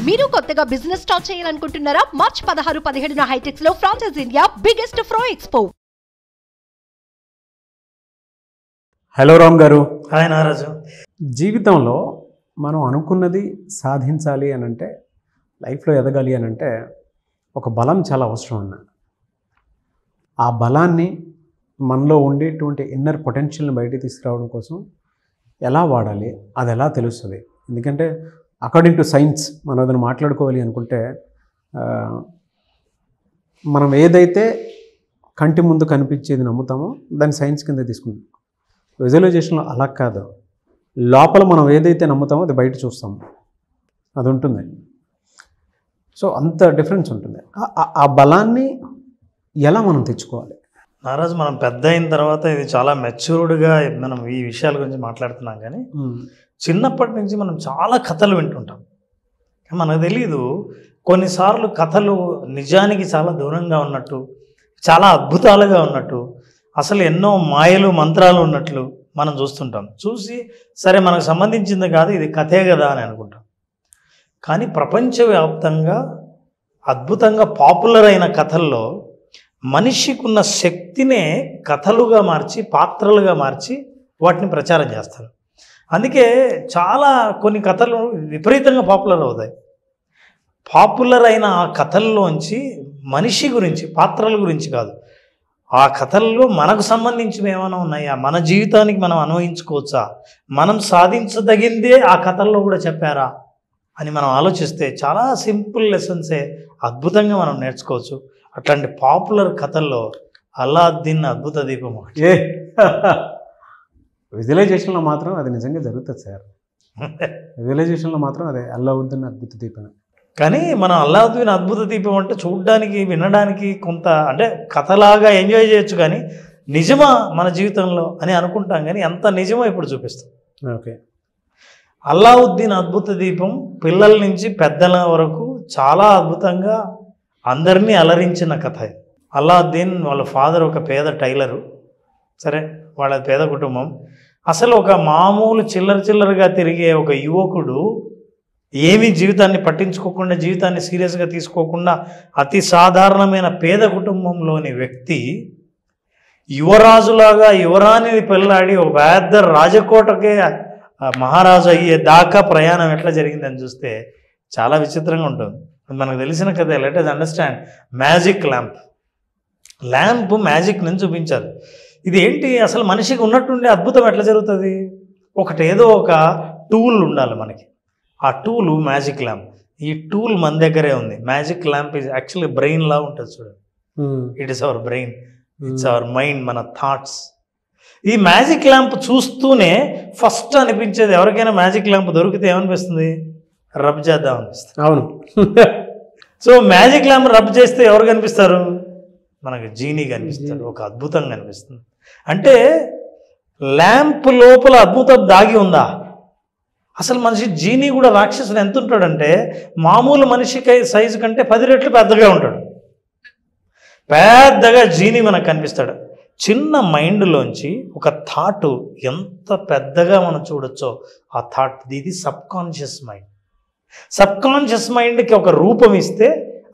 మీరు కొత్తగా business start చేయాలనుకుంటున్నారా? మార్చ్ 16, 17 హైటెక్స్ లో franchise India biggest ఫ్రో expo. Hello Ram గారు. హాయ్ నారాజు. జీవితంలో మనం అనుకున్నది సాధించాలి అని అంటే, లైఫ్లో ఎదగాలి అని అంటే ఒక బలం చాలా అవసరం అన్న. ఆ బలాన్ని మనలో ఉండేటువంటి ఇన్నర్ పొటెన్షియల్ని బయటికి తీసుకురావడం కోసం ఎలా వాడాలి, అది ఎలా తెలుస్తుంది? ఎందుకంటే అకార్డింగ్ టు సైన్స్ మనం ఏదైనా మాట్లాడుకోవాలి అనుకుంటే మనం ఏదైతే కంటి ముందు కనిపించేది నమ్ముతామో దాన్ని సైన్స్ కింద తీసుకుంటాం. విజువలైజేషన్లో అలా కాదు, లోపల మనం ఏదైతే నమ్ముతామో అది బయట చూస్తాము, అది ఉంటుంది. సో అంత డిఫరెన్స్ ఉంటుంది. ఆ బలాన్ని ఎలా మనం తెచ్చుకోవాలి? నారాజు, మనం పెద్ద అయిన తర్వాత ఇది చాలా మెచ్యూర్డ్గా మనం ఈ విషయాల గురించి మాట్లాడుతున్నాం. కానీ చిన్నప్పటి నుంచి మనం చాలా కథలు వింటుంటాం. మనకు తెలీదు కొన్నిసార్లు కథలు నిజానికి చాలా దూరంగా ఉన్నట్టు, చాలా అద్భుతాలుగా ఉన్నట్టు, అసలు ఎన్నో మాయలు మంత్రాలు ఉన్నట్లు మనం చూస్తుంటాం. చూసి సరే మనకు సంబంధించింది కాదు, ఇది కథే కదా అని అనుకుంటాం. కానీ ప్రపంచవ్యాప్తంగా అద్భుతంగా పాపులర్ అయిన కథల్లో మనిషికి ఉన్న శక్తినే కథలుగా మార్చి, పాత్రలుగా మార్చి వాటిని ప్రచారం చేస్తారు. అందుకే చాలా కొన్ని కథలు విపరీతంగా పాపులర్ అవుతాయి. పాపులర్ అయిన ఆ కథల్లోంచి మనిషి గురించి, పాత్రల గురించి కాదు, ఆ కథల్లో మనకు సంబంధించినవి ఏమైనా ఉన్నాయా, మన జీవితానికి మనం అన్వయించుకోవచ్చా, మనం సాధించదగిందే ఆ కథల్లో కూడా చెప్పారా అని మనం ఆలోచిస్తే చాలా సింపుల్ లెసన్సే అద్భుతంగా మనం నేర్చుకోవచ్చు. అట్లాంటి పాపులర్ కథల్లో అల్లాద్దీన్ అద్భుత దీపం ఒకటి. విజువలైజేషన్లో మాత్రం అది నిజంగా జరుగుతుంది సార్. విజువలైజేషన్లో మాత్రం అదే అల్లావుద్దీన్ అద్భుత దీపం. కానీ మనం అల్లావుద్దీన్ అద్భుత దీపం అంటే చూడడానికి, వినడానికి కొంత అంటే కథలాగా ఎంజాయ్ చేయొచ్చు, కానీ నిజమా మన జీవితంలో అని అనుకుంటాం. కానీ ఎంత నిజమో ఇప్పుడు చూపిస్తాం. ఓకే. అల్లావుద్దీన్ అద్భుత దీపం పిల్లల నుంచి పెద్దల వరకు చాలా అద్భుతంగా అందరినీ అలరించిన కథ. అల్లావుద్దీన్ వాళ్ళ ఫాదర్ ఒక పేద టైలరు. సరే, వాళ్ళ పేద కుటుంబం. అసలు ఒక మామూలు చిల్లరగా తిరిగే ఒక యువకుడు, ఏమీ జీవితాన్ని పట్టించుకోకుండా, జీవితాన్ని సీరియస్గా తీసుకోకుండా, అతి సాధారణమైన పేద కుటుంబంలోని వ్యక్తి యువరాజులాగా యువరాణిని పెళ్ళాడి ఒక పెద్ద రాజకోటకే మహారాజు అయ్యే దాకా ప్రయాణం ఎట్లా జరిగిందని చూస్తే చాలా విచిత్రంగా ఉంటుంది. మనకు తెలిసిన కథ. Let us understand magic lamp మ్యాజిక్ని చూపించారు. ఇది ఏంటి, అసలు మనిషికి ఉన్నట్టుండే అద్భుతం ఎట్లా జరుగుతుంది? ఏదో ఒక టూల్ ఉండాలి మనకి. ఆ టూల్ మ్యాజిక్ ల్యాంప్. ఈ టూల్ మన దగ్గరే ఉంది. Magic lamp is actually brain లా ఉంటుంది చూడండి. It is our brain, it's our mind, మన థాట్స్. ఈ మ్యాజిక్ ల్యాంప్ చూస్తూనే ఫస్ట్ అనిపించేది, ఎవరికైనా మ్యాజిక్ ల్యాంప్ దొరికితే ఏమనిపిస్తుంది? రబ్ చేద్దాం అనిపిస్తుంది. అవును. సో మ్యాజిక్ ల్యాంప్ రబ్ చేస్తే ఎవరు కనిపిస్తారు? మనకు జీనీ కనిపిస్తారు. ఒక అద్భుతం కనిపిస్తుంది. అంటే ల్యాంప్ లోపల అద్భుతం దాగి ఉందా? అసలు మనిషి జీనీ కూడా రాక్షసుడు ఎంత ఉంటాడంటే, మామూలు మనిషికి సైజు కంటే 10 రెట్లు పెద్దగా ఉంటాడు. పెద్దగా జీనీ మనకు కనిపిస్తాడు. చిన్న మైండ్లోంచి ఒక థాట్ ఎంత పెద్దగా మనం చూడొచ్చో ఆ థాట్, ఇది సబ్కాన్షియస్ మైండ్. సబ్కాన్షియస్ మైండ్కి ఒక రూపం ఇస్తే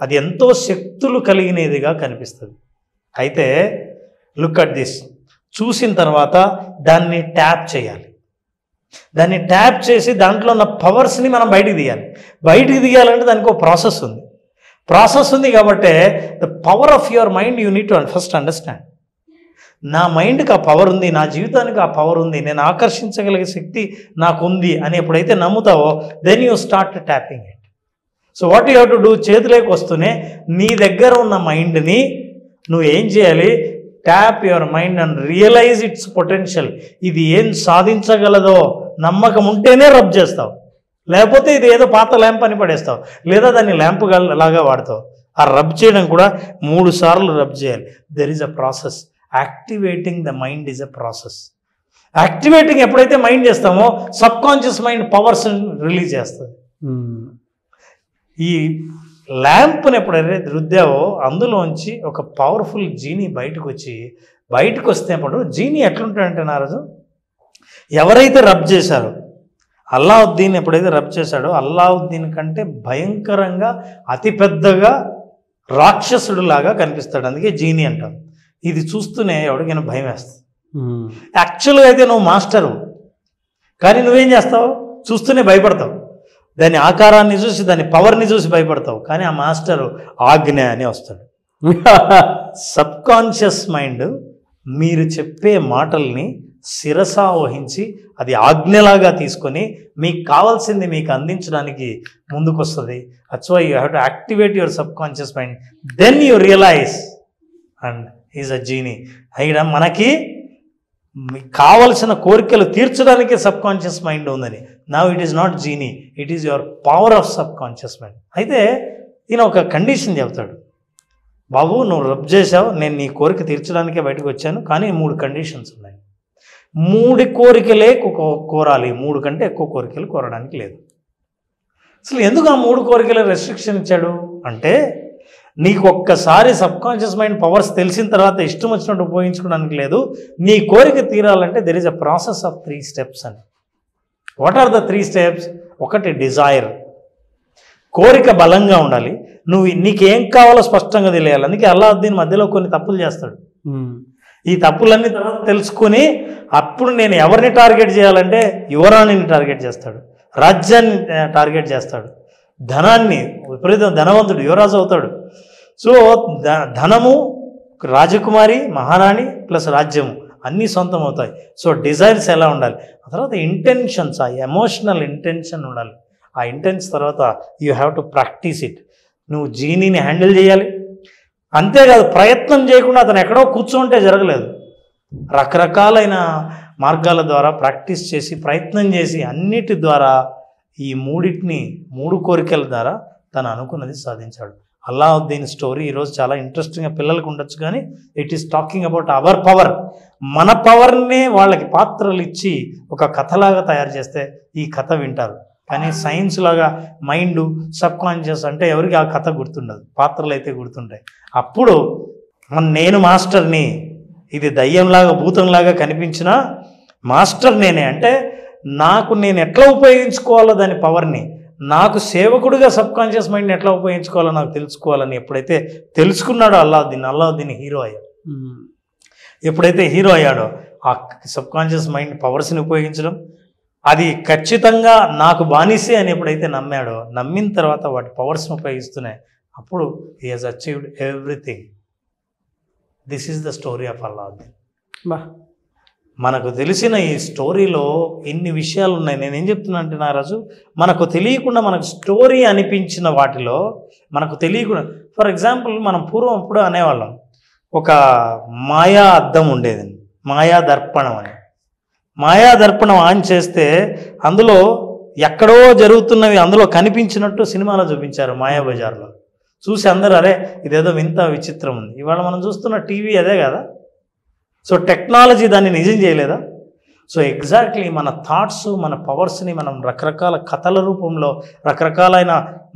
అది ఎంతో శక్తులు కలిగినదిగా కనిపిస్తుంది. అయితే లుక్ అట్ దిస్. చూసిన తర్వాత దాన్ని ట్యాప్ చేయాలి. దాన్ని ట్యాప్ చేసి దాంట్లో ఉన్న పవర్స్ని మనం బయటికి తీయాలంటే దానికి ఒక ప్రాసెస్ ఉంది కాబట్టి the power of your mind you need to first understand. నా మైండ్కి ఆ పవర్ ఉంది, నా జీవితానికి ఆ పవర్ ఉంది, నేను ఆకర్షించగలిగే శక్తి నాకు ఉంది అని ఎప్పుడైతే నమ్ముతావో then you start tapping it. So what you have to do, చేతిలోకి వస్తూనే నీ దగ్గర ఉన్న మైండ్ని నువ్వు ఏం చేయాలి? Tap your mind and realise its potential. ఇది ఏం సాధించగలదో నమ్మకం ఉంటేనే రబ్ చేస్తావు, లేకపోతే ఇది ఏదో పాత ల్యాంప్ అని పడేస్తావు, లేదా దాన్ని ల్యాంప్ లాగా వాడతావు. ఆ రబ్ చేయడం కూడా 3 సార్లు రబ్ చేయాలి. There is a process. Activating the mind is a process. Activating ఎప్పుడైతే మైండ్ చేస్తామో సబ్కాన్షియస్ మైండ్ పవర్స్ రిలీజ్ చేస్తుంది. ఈ ల్యాంప్ని ఎప్పుడైతే రుద్దావో అందులోంచి ఒక పవర్ఫుల్ జీనీ బయటకు వస్తే అప్పుడు జీనీ ఎట్లుంటాడంటే నారాజు, ఎవరైతే రబ్ చేశారో అల్లావుద్దీన్ ఎప్పుడైతే రబ్ చేశాడో అల్లావుద్దీన్ కంటే భయంకరంగా అతిపెద్దగా రాక్షసుడులాగా కనిపిస్తాడు. అందుకే జీనీ అంటాం. ఇది చూస్తూనే ఎవరికైనా భయం వేస్తుంది. యాక్చువల్గా అయితే నువ్వు మాస్టరు, కానీ నువ్వేం చేస్తావు? చూస్తూనే భయపడతావు. దాని ఆకారాన్ని చూసి దాని పవర్ని చూసి భయపడతావు. కానీ ఆ మాస్టరు ఆజ్ఞ అని వస్తాడు. సబ్కాన్షియస్ మైండ్ మీరు చెప్పే మాటల్ని శిరసా వహించి అది ఆజ్ఞలాగా తీసుకొని మీకు కావాల్సింది మీకు అందించడానికి ముందుకు వస్తుంది. That's why you have to activate your subconscious mind, then you realise and is a genie. అయినా మనకి కావలసిన కోరికలు తీర్చడానికి సబ్కాన్షియస్ మైండ్ ఉందని. Now it is not genie, it is your power of subconscious mind. అయితే ఈయన ఒక కండిషన్ చెప్తాడు, బాబు నువ్వు రబ్ చేసావు, నేను నీ కోరిక తీర్చడానికే బయటకు వచ్చాను, కానీ 3 కండిషన్స్ ఉన్నాయి. 3 కోరికలే కోరాలి, 3 కంటే ఎక్కువ కోరికలు కోరడానికి లేదు. అసలు ఎందుకు ఆ 3 కోరికల రెస్ట్రిక్షన్ ఇచ్చాడు అంటే, నీకు ఒక్కసారి సబ్కాన్షియస్ మైండ్ పవర్స్ తెలిసిన తర్వాత ఇష్టం వచ్చినట్టు ఉపయోగించుకోవడానికి లేదు. నీ కోరిక తీరాలంటే there is a process of 3 steps అని. What are the 3 steps? ఒకటి డిజైర్, కోరిక బలంగా ఉండాలి. నీకేం కావాలో స్పష్టంగా తెలియాలి. అందుకే అల్లావుద్దీన్ మధ్యలో కొన్ని తప్పులు చేస్తాడు. ఈ తప్పులన్నీ తర్వాత తెలుసుకుని అప్పుడు నేను ఎవరిని టార్గెట్ చేయాలంటే యువరాణిని టార్గెట్ చేస్తాడు, రాజ్యాన్ని టార్గెట్ చేస్తాడు, ధనాన్ని, విపరీతం ధనవంతుడు యువరాజు అవుతాడు. సో ధనము, రాజకుమారి, మహారాణి ప్లస్ రాజ్యము అన్నీ సొంతం అవుతాయి. సో డిజైర్స్ ఎలా ఉండాలి? ఆ తర్వాత ఇంటెన్షన్స్, ఆ ఎమోషనల్ ఇంటెన్షన్ ఉండాలి. ఆ ఇంటెన్స్ తర్వాత you have to practice it. నువ్వు జీనీని హ్యాండిల్ చేయాలి. అంతేకాదు, ప్రయత్నం చేయకుండా అతను ఎక్కడో కూర్చోంటే జరగలేదు. రకరకాలైన మార్గాల ద్వారా ప్రాక్టీస్ చేసి, ప్రయత్నం చేసి, అన్నిటి ద్వారా ఈ 3 కోరికల ద్వారా తను అనుకున్నది సాధించాడు. అల్లావుద్దీన్ స్టోరీ ఈరోజు చాలా ఇంట్రెస్టింగ్గా పిల్లలకు ఉండొచ్చు, కానీ it is talking about our power. మన పవర్నే వాళ్ళకి పాత్రలు ఇచ్చి ఒక కథలాగా తయారు చేస్తే ఈ కథ వింటారు. కానీ సైన్స్ లాగా మైండ్, సబ్కాన్షియస్ అంటే ఎవరికి ఆ కథ గుర్తుండదు, పాత్రలు అయితే గుర్తుంటాయి. అప్పుడు నేను మాస్టర్ని, ఇది దయ్యంలాగా భూతంలాగా కనిపించిన మాస్టర్ నేనే అంటే నేను ఎట్లా ఉపయోగించుకోవాలో దాని పవర్ని, నాకు సేవకుడిగా సబ్కాన్షియస్ మైండ్ని ఎట్లా ఉపయోగించుకోవాలో నాకు తెలుసుకోవాలని ఎప్పుడైతే తెలుసుకున్నాడో అల్లావుద్దీన్ హీరో అయ్యాడు. ఎప్పుడైతే హీరో అయ్యాడో ఆ సబ్కాన్షియస్ మైండ్ పవర్స్ని ఉపయోగించడం, అది ఖచ్చితంగా నాకు బానిసే అని ఎప్పుడైతే నమ్మాడో, నమ్మిన తర్వాత వాటి పవర్స్ని ఉపయోగిస్తున్నాయి, అప్పుడు he has achieved everything. This is the story of Aladdin. మనకు తెలిసిన ఈ స్టోరీలో ఇన్ని విషయాలు ఉన్నాయి. నేనేం చెప్తున్నా అంటే నారాజు, మనకు తెలియకుండా మనకు స్టోరీ అనిపించిన వాటిలో మనకు తెలియకుండా, ఫర్ ఎగ్జాంపుల్ మనం పూర్వం ఎప్పుడు అనేవాళ్ళం, ఒక మాయా అద్దం ఉండేది, మాయా దర్పణం అని. మాయా దర్పణం ఆన్ చేస్తే అందులో ఎక్కడో జరుగుతున్నవి అందులో కనిపించినట్టు సినిమాలో చూపించారు, మాయాబజార్లో. చూసి అందరూ అరే ఇదేదో వింత విచిత్రం ఉంది. ఇవాళ మనం చూస్తున్న టీవీ అదే కదా. సో టెక్నాలజీ దాన్ని నిజం చేయలేదా? సో ఎగ్జాక్ట్లీ మన థాట్స్, మన పవర్స్ని మనం రకరకాల కథల రూపంలో, రకరకాలైన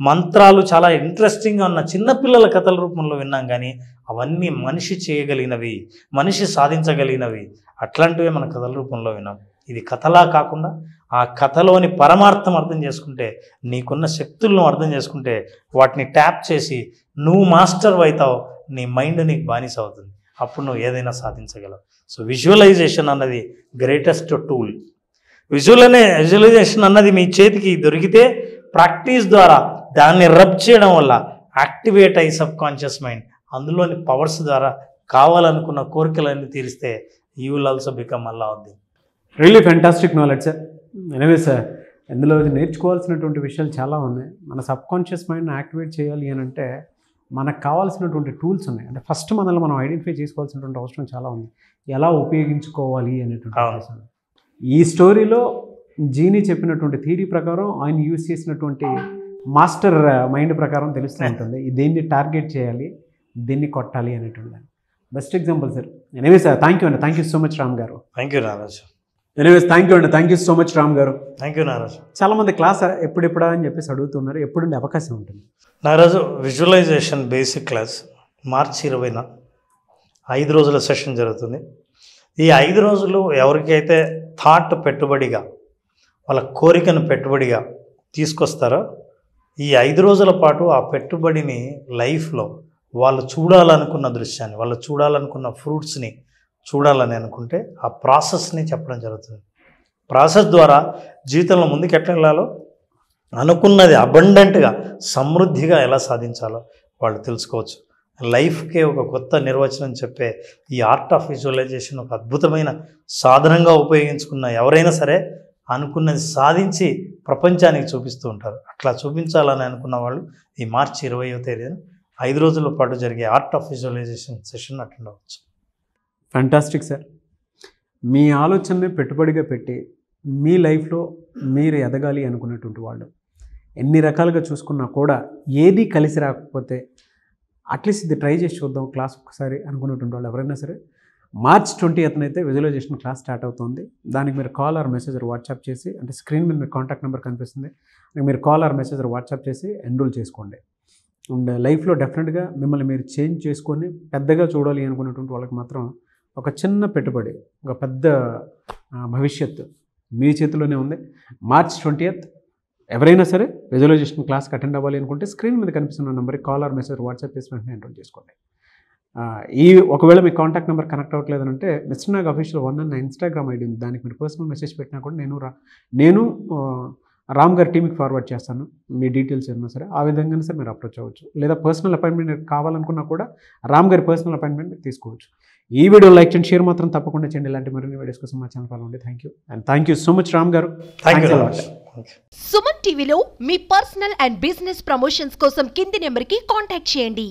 మంత్రాలు, చాలా ఇంట్రెస్టింగ్గా ఉన్న చిన్నపిల్లల కథల రూపంలో విన్నాం. కానీ అవన్నీ మనిషి చేయగలిగినవి, మనిషి సాధించగలిగినవి, అట్లాంటివే మన కథల రూపంలో విన్నాం. ఇది కథలా కాకుండా ఆ కథలోని పరమార్థం అర్థం చేసుకుంటే, నీకున్న శక్తులను అర్థం చేసుకుంటే, వాటిని ట్యాప్ చేసి నువ్వు మాస్టర్ అవుతావు, నీ మైండ్ నీకు బానిస అవుతుంది. అప్పుడు నువ్వు ఏదైనా సాధించగలవు. సో విజువలైజేషన్ అన్నది గ్రేటెస్ట్ టూల్. విజువలైజేషన్ అన్నది మీ చేతికి దొరికితే ప్రాక్టీస్ ద్వారా దాన్ని రబ్ చేయడం వల్ల యాక్టివేట్ అయ్యి సబ్కాన్షియస్ మైండ్ అందులోని పవర్స్ ద్వారా కావాలనుకున్న కోరికలన్నీ తీరిస్తే you will also become Allauddin. Really fantastic knowledge sir. Anyway sir, ఇందులో నేర్చుకోవాల్సినటువంటి విషయాలు చాలా ఉన్నాయి. మన సబ్కాన్షియస్ మైండ్ని యాక్టివేట్ చేయాలి అని అంటే మనకు కావాల్సినటువంటి టూల్స్ ఉన్నాయి. అంటే ఫస్ట్ మనల్ని మనం ఐడెంటిఫై చేసుకోవాల్సినటువంటి అవసరం చాలా ఉంది, ఎలా ఉపయోగించుకోవాలి అనేటువంటి. ఈ స్టోరీలో జీనీ చెప్పినటువంటి థియరీ ప్రకారం ఆయన యూజ్ చేసినటువంటి మాస్టర్ మైండ్ ప్రకారం తెలుస్తూ ఉంటుంది దేన్ని టార్గెట్ చేయాలి, దీన్ని కొట్టాలి అనేటువంటి. Best example sir. Anyways sir, thank you అండి. Thank you so much Ram garu. Thank you నారాజు. ఎనీవేస్ థ్యాంక్ యూ అండి. Thank you so much Ram garu. Thank you నారాజు. చాలామంది క్లాస్ ఎప్పుడెప్పుడా అని చెప్పేసి అడుగుతున్నారు, ఎప్పుడుండే అవకాశం ఉంటుంది నారాజు? విజువలైజేషన్ బేసిక్ క్లాస్ మార్చి 20న 5 రోజుల సెషన్ జరుగుతుంది. ఈ 5 రోజులు ఎవరికైతే థాట్ పెట్టుబడిగా వాళ్ళ కోరికను పెట్టుబడిగా తీసుకొస్తారో ఈ 5 రోజుల పాటు ఆ పెట్టుబడిని లైఫ్లో వాళ్ళు చూడాలనుకున్న దృశ్యాన్ని, వాళ్ళు చూడాలనుకున్న ఫ్రూట్స్ని చూడాలని అనుకుంటే ఆ ప్రాసెస్ని చెప్పడం జరుగుతుంది. ప్రాసెస్ ద్వారా జీవితంలో ముందుకు ఎట్లా వెళ్ళాలో, అనుకున్నది అబండెంట్గా సమృద్ధిగా ఎలా సాధించాలో వాళ్ళు తెలుసుకోవచ్చు. లైఫ్కే ఒక కొత్త నిర్వచనం చెప్పే ఈ ఆర్ట్ ఆఫ్ విజువలైజేషన్ ఒక అద్భుతమైన సాధనంగా ఉపయోగించుకున్న ఎవరైనా సరే అనుకున్నది సాధించి ప్రపంచానికి చూపిస్తూ ఉంటారు. అట్లా చూపించాలని అనుకున్న వాళ్ళు ఈ మార్చి 20వ తేదీన 5 రోజుల పాటు జరిగే art of visualisation session attend అవ్వచ్చు. Fantastic sir. మీ ఆలోచనని పెట్టుబడిగా పెట్టి మీ లైఫ్లో మీరు ఎదగాలి అనుకున్నటువంటి వాళ్ళు ఎన్ని రకాలుగా చూసుకున్నా కూడా ఏది కలిసి రాకపోతే అట్లీస్ట్ ఇది ట్రై చేసి చూద్దాం క్లాస్ ఒకసారి అనుకున్నటువంటి వాళ్ళు ఎవరైనా సరే మార్చ్ 20th అయితే విజువలైజేషన్ క్లాస్ స్టార్ట్ అవుతుంది. దానికి మీరు కాల్ ఆర్ మెసేజ్ వాట్సాప్ చేసి, అంటే స్క్రీన్ మీద మీ కాంటాక్ట్ నెంబర్ కనిపిస్తుంది, మీరు కాల్ ఆర్ మెసేజ్ వాట్సాప్ చేసి ఎన్రోల్ చేసుకోండి. అండ్ లైఫ్లో డెఫినెట్గా మిమ్మల్ని మీరు చేంజ్ చేసుకొని పెద్దగా చూడాలి అనుకున్నటువంటి వాళ్ళకి మాత్రం ఒక చిన్న పెట్టుబడి, ఒక పెద్ద భవిష్యత్తు మీ చేతిలోనే ఉంది. మార్చ్ 20th ఎవరైనా సరే విజువలైజేషన్ క్లాస్కి అటెండ్ అవ్వాలి అనుకుంటే స్క్రీన్ మీద కనిపిస్తున్న నెంబర్కి కాల్ ఆర్ మెసేజ్ వాట్సాప్ చేసి వెంటనే ఎన్రోల్ చేసుకోండి. ఒకవేళ మీ కాంటాక్ట్ నెంబర్ కనెక్ట్ అవ్వట్లేదంటే మిస్టర్ నాగ్ అఫీషియల్ 1 అన్న ఇన్స్టాగ్రామ్ ఐడి ఉంది, దానికి మీరు పర్సనల్ మెసేజ్ పెట్టినా కూడా నేను రామ్ గారి టీమ్కి ఫార్వర్డ్ చేస్తాను మీ డీటెయిల్స్ ఏమన్నా సరే. ఆ విధంగా సరే మీరు అప్రోచ్ అవ్వచ్చు. లేదా పర్సనల్ అపాయింట్మెంట్ కావాలనుకున్నా కూడా రామ్ గారి పర్సనల్ అపాయింట్మెంట్ మీరు తీసుకోవచ్చు. ఈ వీడియో లైక్ చేయండి, షేర్ మాత్రం తప్పకుండా చేయండి. ఇలాంటి మరిన్ని వీడియోస్ కోసం మా ఛానల్ ఫాలో అండి. Thank you so much Ram గారు. సుమన్ టీవీలో మీ పర్సనల్ అండ్ బిజినెస్ ప్రమోషన్స్ కోసం కింది నెంబర్కి కాంటాక్ట్ చేయండి.